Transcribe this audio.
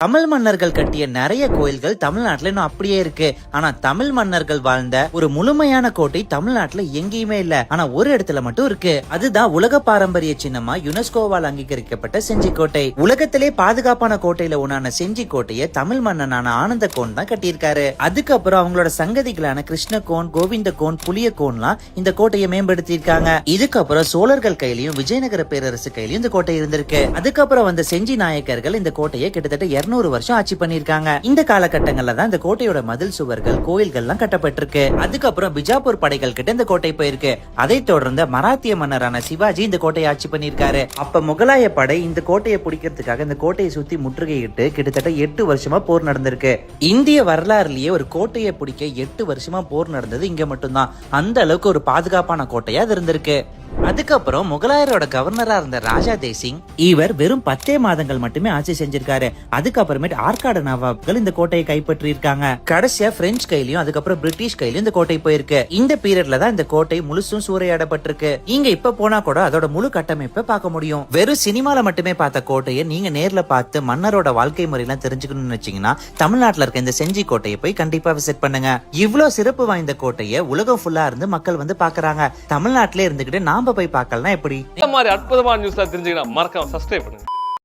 தமிழ் மன்னர்கள் கட்டிய நிறைய கோயில்கள் தமிழ்நாட்டுல இன்னும் அப்படியே இருக்கு. ஆனா தமிழ் மன்னர்கள் வாழ்ந்த ஒரு முழுமையான கோட்டை தமிழ்நாட்டுல எங்கேயுமே இல்ல. ஆனா ஒரு இடத்துல மட்டும் இருக்கு. அதுதான் உலக பாரம்பரிய சின்னமா யுனெஸ்கோவால் அங்கீகரிக்கப்பட்ட செஞ்சி கோட்டை. உலகத்திலே பாதுகாப்பான கோட்டையில ஒன்னான செஞ்சி கோட்டையை தமிழ் மன்னனான ஆனந்த கோன் தான் கட்டியிருக்காரு. அதுக்கப்புறம் அவங்களோட சங்கதிகளான கிருஷ்ணகோன், கோவிந்த கோன், புலிய கோன்லாம் இந்த கோட்டையை மேம்படுத்தி இருக்காங்க. இதுக்கப்புறம் சோழர்கள் கையிலயும் விஜயநகர பேரரசு கையிலயும் இந்த கோட்டை இருந்திருக்கு. அதுக்கப்புறம் வந்த செஞ்சி நாயக்கர்கள் இந்த கோட்டையை கிட்டத்தட்ட 200 வருஷம் ஆட்சி பண்ணிருக்காங்க. இந்த காலகட்டங்கள்ல தான் இந்த கோட்டையோட மதில் சுவர்கள், கோயில்கள்லாம் கட்டப்பட்டிருக்கு. அதுக்கப்புறம் பிஜாப்பூர் படைகள் கிட்ட இந்த கோட்டை போயிருக்கு. அதை தொடர்ந்து மராத்திய மன்னரான சிவாஜி இந்த கோட்டையை ஆட்சி பண்ணிருக்காரு. அப்ப முகலாய படை இந்த கோட்டையை பிடிக்கிறதுக்காக இந்த கோட்டையை சுத்தி முற்றுகையிட்டு கிட்டத்தட்ட 8 வருஷமா போர் நடந்திருக்கு. இந்திய வரலாறுலயே ஒரு கோட்டையை பிடிக்க 8 வருஷமா போர் நடந்தது இங்க மட்டும்தான். அந்த அளவுக்கு ஒரு பாதுகாப்பான கோட்டையா அது இருந்திருக்கு. அதுக்கப்புறம் முகலாயரோட கவர்னரா இருந்த ராஜா தேசிங் இவர் வெறும் 10 மாதங்கள் மட்டுமே ஆட்சி செஞ்சிருக்காரு. அதுக்கப்புறமேட்டு ஆற்காடு நவாப்கள் இந்த கோட்டையை கைப்பற்றி இருக்காங்க. கடைசியா பிரெஞ்சு கையிலயும் அதுக்கப்புறம் பிரிட்டிஷ் கையிலயும் இந்த கோட்டை போயிருக்கு. இந்த பீரியட்ல தான் இந்த கோட்டை முழுசும் சூறையாடப்பட்டிருக்கு. நீங்க இப்ப போனா கூட அதோட முழு கட்டமைப்பை பார்க்க முடியும். வெறும் சினிமால மட்டுமே பார்த்த கோட்டையை நீங்க நேர்ல பார்த்து மன்னரோட வாழ்க்கை முறையெல்லாம் தெரிஞ்சுக்கணும்னு வச்சீங்கன்னா தமிழ்நாட்டுல இருக்க இந்த செஞ்சி கோட்டையை போய் கண்டிப்பா விசிட் பண்ணுங்க. இவ்வளவு சிறப்பு வாய்ந்த கோட்டையை உலகம் ஃபுல்லா இருந்து மக்கள் வந்து பாக்குறாங்க. தமிழ்நாட்டிலே இருந்துகிட்டு நாம போய் பார்க்கலாம் எப்படி? இந்த மாதிரி அற்புதமான நியூஸ்ல தெரிஞ்சுக்கலாம் மறக்காம சப்ஸ்கிரைப் பண்ணுங்க.